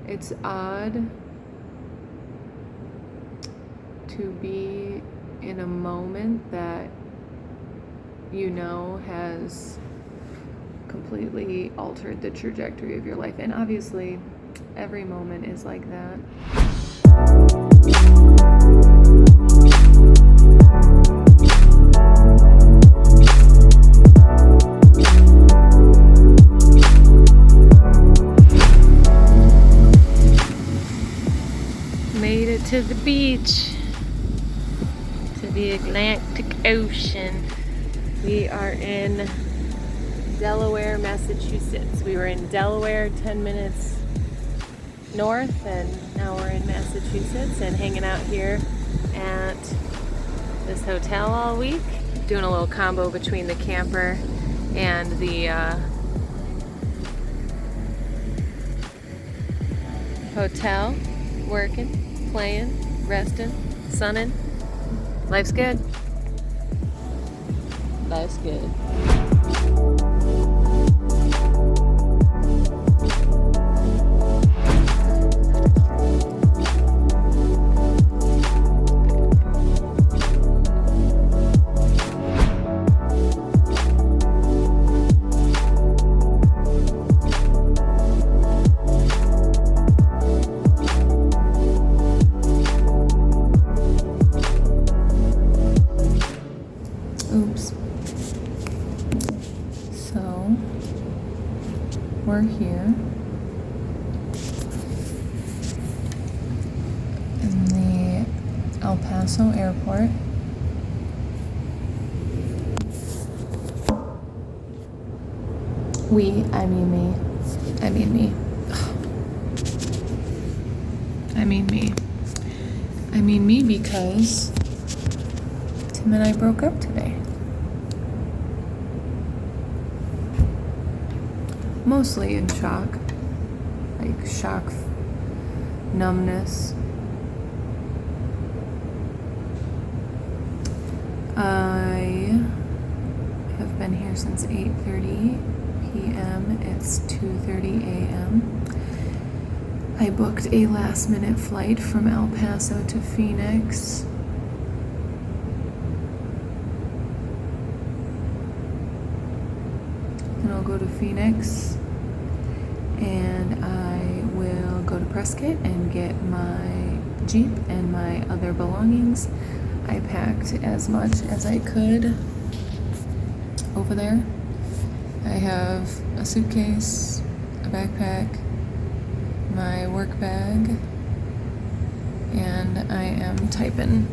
It's odd to be in a moment that has completely altered the trajectory of your life. And obviously, every moment is like that. Made it to the beach, to the Atlantic Ocean. We are in Delaware, Massachusetts. We were in Delaware 10 minutes north, and now we're in Massachusetts and hanging out here at this hotel all week, doing a little combo between the camper and the hotel, working, playing, resting, sunning. Life's good. Life's good. Oops. So, we're here in the El Paso airport. I mean me. I mean me. I mean me because Tim and I broke up today. Mostly in shock, like shock, numbness. I have been here since 8:30 p.m. It's 2:30 a.m. I booked a last-minute flight from El Paso to Phoenix. And I'll go to Phoenix, and I will go to Prescott and get my Jeep and my other belongings. I packed as much as I could over there. I have a suitcase, a backpack, my work bag, and I am typing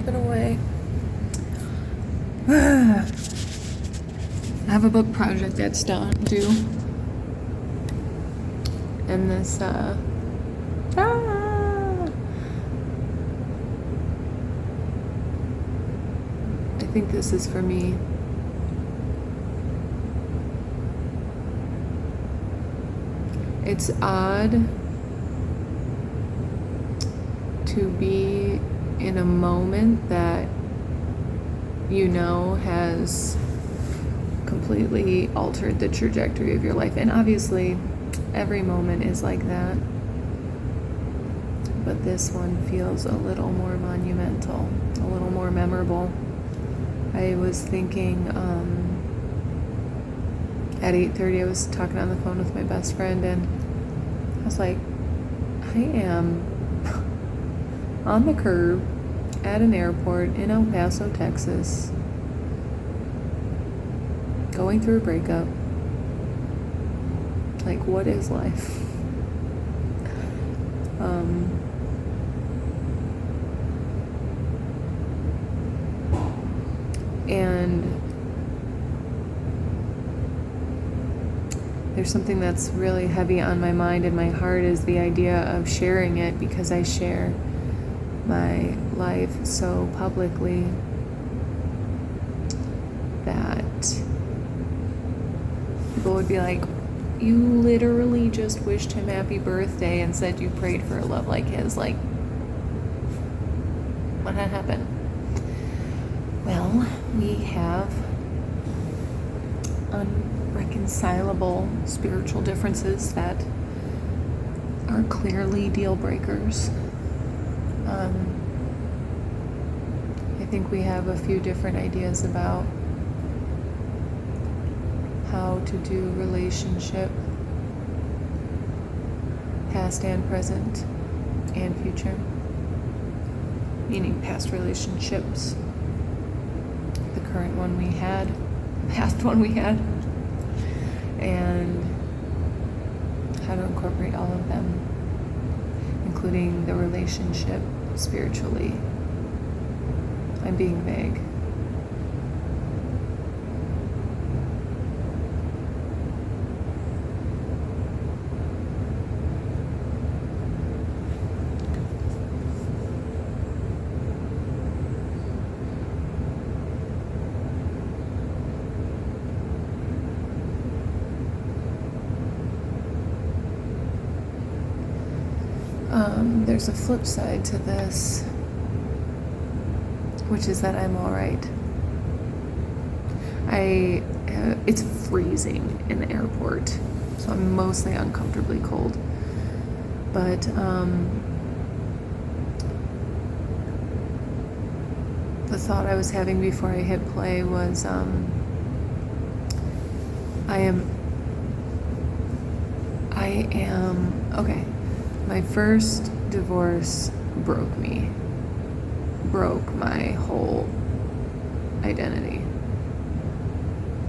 away. I have a book project that's due, and this I think this is for me. It's odd to be in a moment that has completely altered the trajectory of your life. And obviously, every moment is like that. But this one feels a little more monumental, a little more memorable. I was thinking, at 8:30, I was talking on the phone with my best friend, and I was like, I am on the curb at an airport in El Paso, Texas, going through a breakup. Like, what is life? And there's something that's really heavy on my mind and my heart, is the idea of sharing it, because I share my life so publicly that people would be like, you literally just wished him happy birthday and said you prayed for a love like his. Like, what had happened? Well, we have unreconcilable spiritual differences that are clearly deal breakers. I think we have a few different ideas about how to do relationship, past and present and future, meaning past relationships, the current one we had, the past one we had, and how to incorporate all of them, including the relationship spiritually. I'm being vague. There's a flip side to this, which is that I'm all right. It's freezing in the airport, so I'm mostly uncomfortably cold. But the thought I was having before I hit play was I am okay. My first divorce broke my whole identity,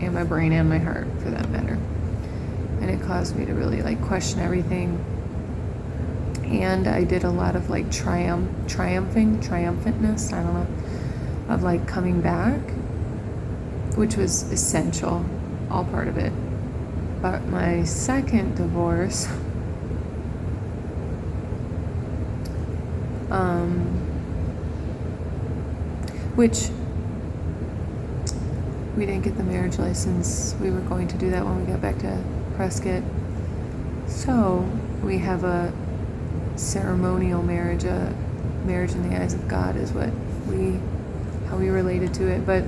and my brain and my heart, for that matter. And it caused me to really question everything. And I did a lot of triumphantness, I don't know, of coming back, which was essential, all part of it. But my second divorce, which we didn't get the marriage license. We were going to do that when we got back to Prescott. So we have a ceremonial marriage. A marriage in the eyes of God is how we related to it. But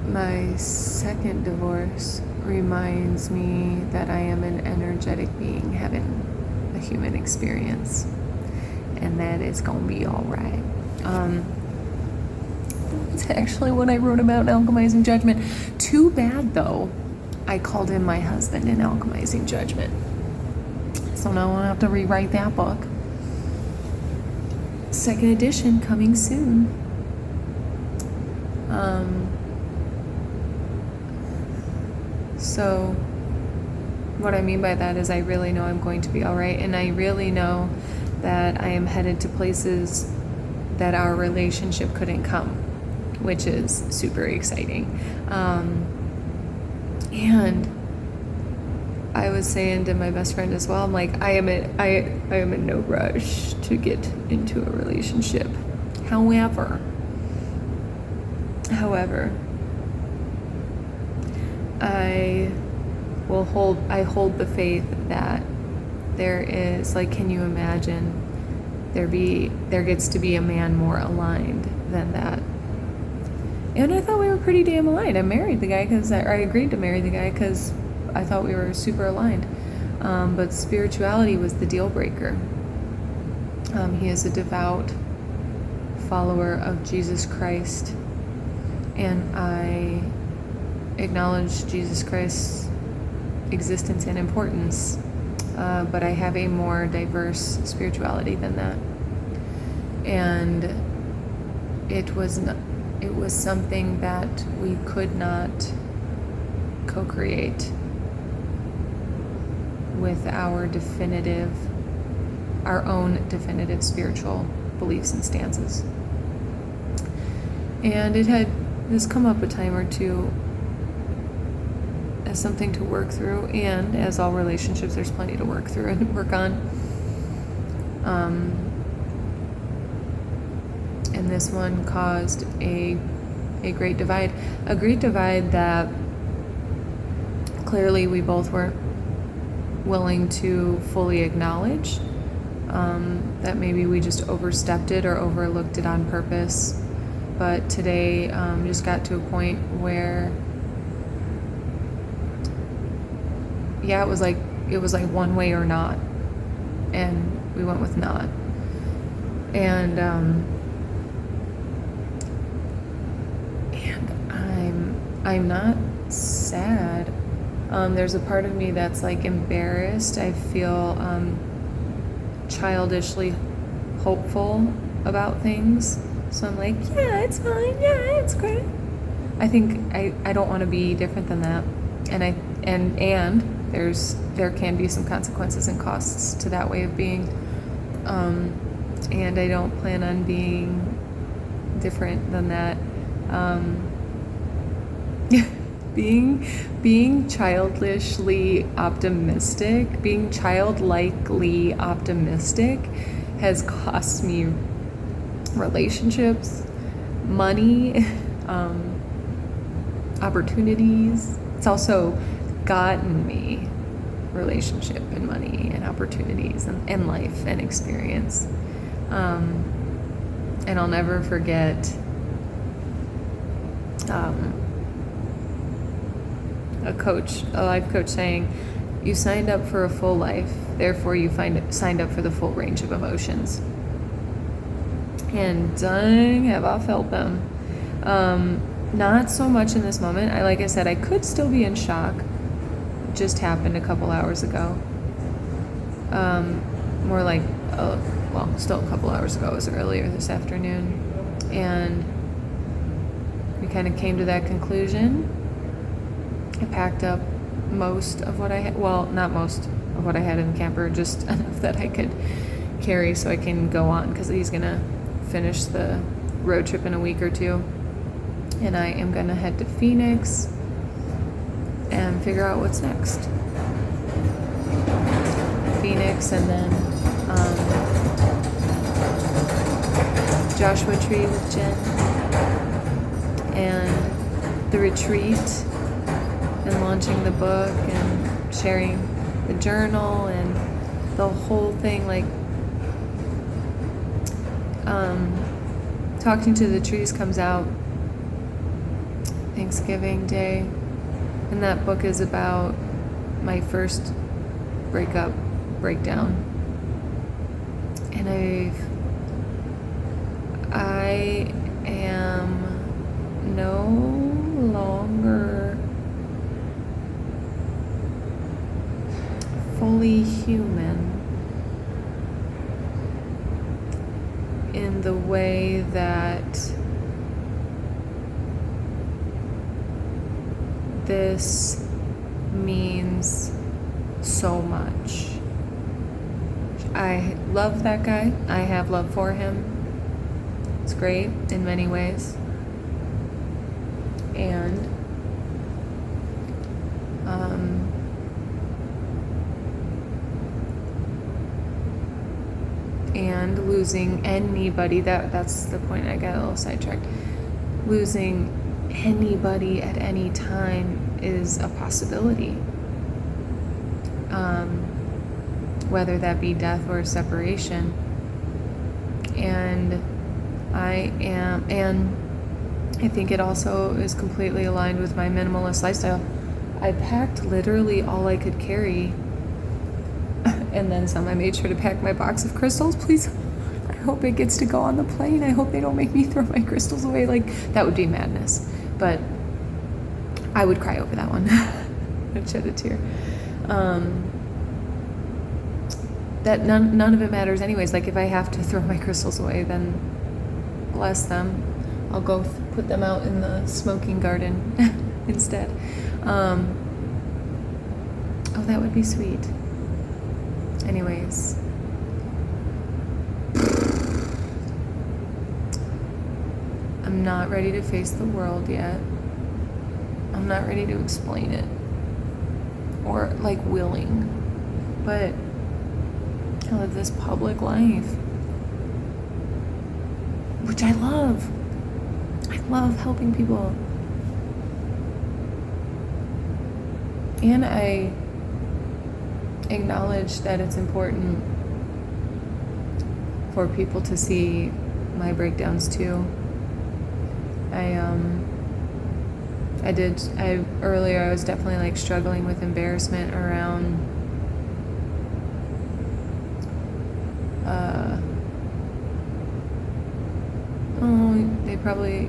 my second divorce reminds me that I am an energetic being having a human experience, and that it's gonna be all right. It's actually what I wrote about in Alchemizing Judgment. Too bad, though, I called him my husband in Alchemizing Judgment. So now I'll have to rewrite that book. Second edition coming soon. So what I mean by that is I really know I'm going to be all right, and I really know that I am headed to places that our relationship couldn't come, which is super exciting. And I was saying to my best friend as well, I'm like, I am in no rush to get into a relationship. However, I hold the faith that there is, can you imagine there gets to be a man more aligned than that? And I thought we were pretty damn aligned. I married the guy I agreed to marry the guy because I thought we were super aligned. But spirituality was the deal breaker. He is a devout follower of Jesus Christ, and I acknowledge Jesus Christ's existence and importance, but I have a more diverse spirituality than that. And it was something that we could not co-create with our own definitive spiritual beliefs and stances. And it has come up a time or two as something to work through, and as all relationships, there's plenty to work through and work on. And this one caused a great divide that clearly we both weren't willing to fully acknowledge, that maybe we just overstepped it or overlooked it on purpose. But today just got to a point where, it was it was like one way or not, and we went with not. And I'm not sad. There's a part of me that's like embarrassed. I feel childishly hopeful about things. So I'm like, yeah, it's fine. Yeah, it's great. I think I don't want to be different than that. And there can be some consequences and costs to that way of being. And I don't plan on being different than that. Being childishly optimistic, being childlikely optimistic has cost me relationships, money, opportunities. It's also gotten me relationship and money and opportunities and life and experience. And I'll never forget a life coach saying, you signed up for a full life, therefore you signed up for the full range of emotions. And dang, have I felt them. Not so much in this moment. Like I said, I could still be in shock. It just happened a couple hours ago. More like, still a couple hours ago. It was earlier this afternoon. And we kind of came to that conclusion. I packed up most of what I had. Well, not most of what I had in the camper, just enough that I could carry so I can go on, because he's going to finish the road trip in a week or two. And I am going to head to Phoenix and figure out what's next. Phoenix, and then Joshua Tree with Jen, and the retreat, and launching the book, and sharing the journal, and the whole thing, like Talking to the Trees comes out Thanksgiving Day, and that book is about my first breakdown, and I am no longer fully human in the way that this means so much. I love that guy. I have love for him. It's great in many ways. And losing anybody, that's the point. I got a little sidetracked. Losing anybody at any time is a possibility, whether that be death or separation. And I think it also is completely aligned with my minimalist lifestyle. I packed literally all I could carry, and then some. I made sure to pack my box of crystals. Please, I hope it gets to go on the plane. I hope they don't make me throw my crystals away. Like, that would be madness. But I would cry over that one. I'd shed a tear. That none of it matters anyways. Like, if I have to throw my crystals away, then bless them. I'll go put them out in the smoking garden instead. That would be sweet. Anyways. I'm not ready to face the world yet. I'm not ready to explain it. Or, like, willing. But I live this public life, which I love. I love helping people. And I acknowledge that it's important for people to see my breakdowns too. Earlier I was definitely like struggling with embarrassment around they probably,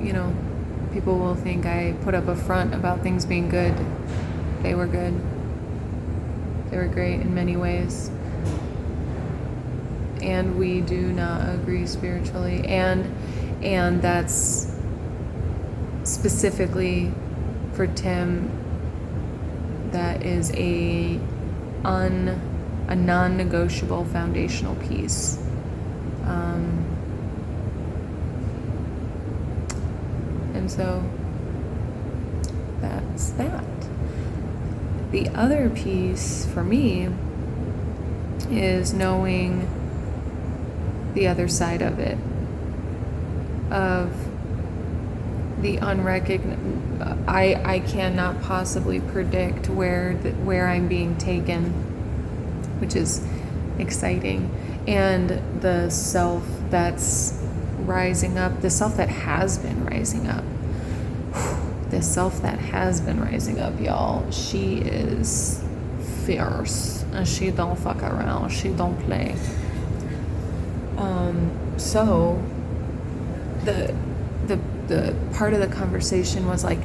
people will think I put up a front about things being good. They were good. They were great in many ways. And we do not agree spiritually. And that's specifically for Tim, that is a non-negotiable foundational piece. And so that's that. The other piece for me is knowing the other side of it, of the unrecognized. I cannot possibly predict where I'm being taken, which is exciting, and the self that's rising up, the self that has been rising up. The self that has been rising up, y'all, she is fierce, and she don't fuck around, she don't play. So the part of the conversation was like,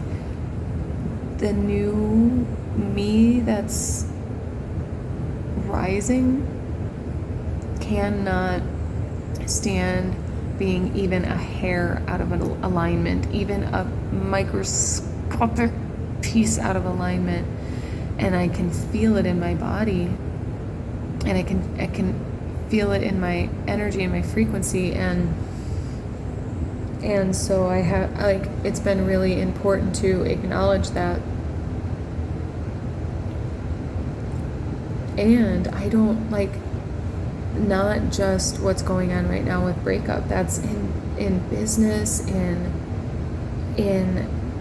the new me that's rising cannot stand being even a hair out of an alignment, even a microscopic piece out of alignment. And I can feel it in my body, and I can feel it in my energy and my frequency, and so I have, like, it's been really important to acknowledge that. And I don't, like, not just what's going on right now with breakup, that's in business, in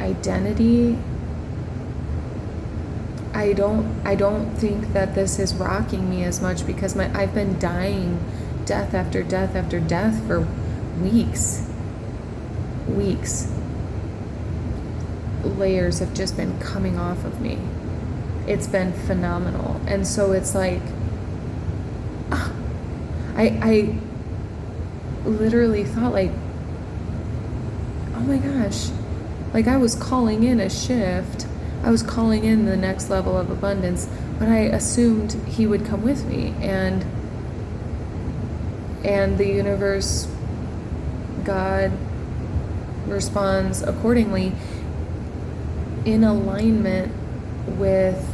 identity. I don't think that this is rocking me as much, because I've been dying death after death after death for weeks. Layers have just been coming off of me. It's been phenomenal. And so it's like, I literally thought, like, oh my gosh, like, I was calling in a shift. I was calling in the next level of abundance, but I assumed he would come with me, and the universe, God, responds accordingly, in alignment with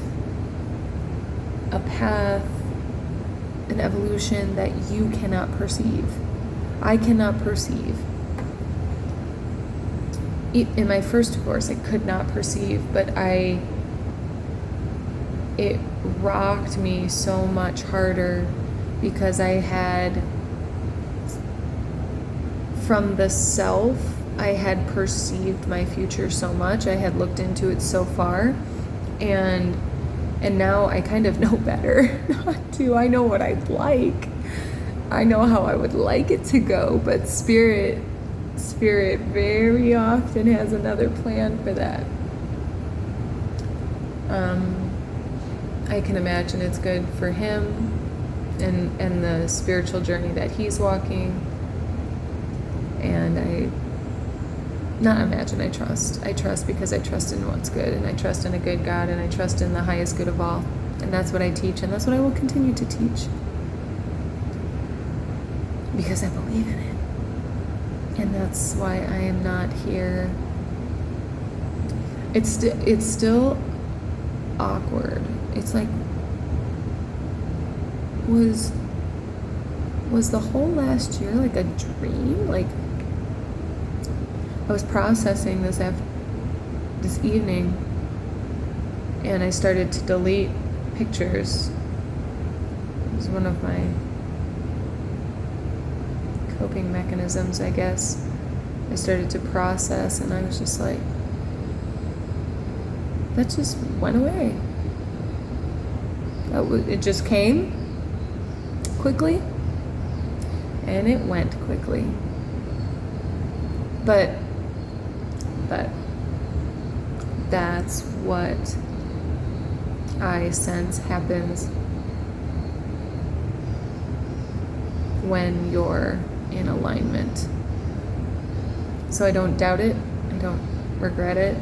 a path, an evolution that you cannot perceive. I cannot perceive. In my first course, I could not perceive, but it rocked me so much harder, because I had, from the self, I had perceived my future so much. I had looked into it so far, and now I kind of know better not to. I know what I'd like. I know how I would like it to go, but spirit very often has another plan for that. I can imagine it's good for him and the spiritual journey that he's walking. And I trust. I trust because I trust in what's good, and I trust in a good God, and I trust in the highest good of all. And that's what I teach, and that's what I will continue to teach, because I believe in it. And that's why I am not here. It's still awkward. It's like, was the whole last year like a dream? Like, I was processing this evening, and I started to delete pictures. It was one of my coping mechanisms, I guess. I started to process, and I was just like, that just went away. It just came quickly, and it went quickly. But that's what I sense happens when you're in alignment. So I don't doubt it. I don't regret it.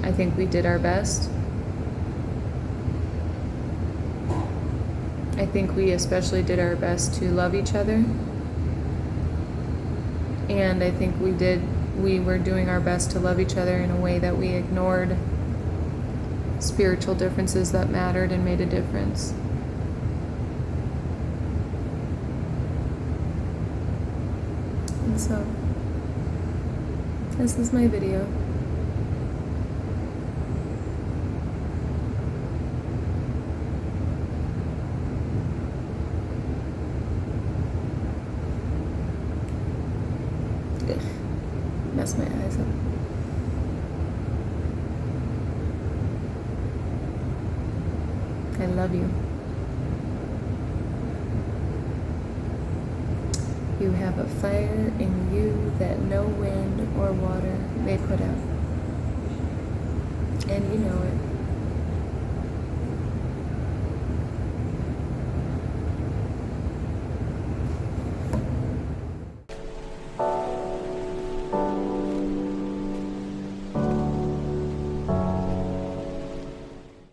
I think we did our best. I think we especially did our best to love each other. And I think we were doing our best to love each other in a way that we ignored spiritual differences that mattered and made a difference. And so, this is my video. Ugh, mess my eyes up. I love you. You have a fire in you that no wind or water may put out. And you know it.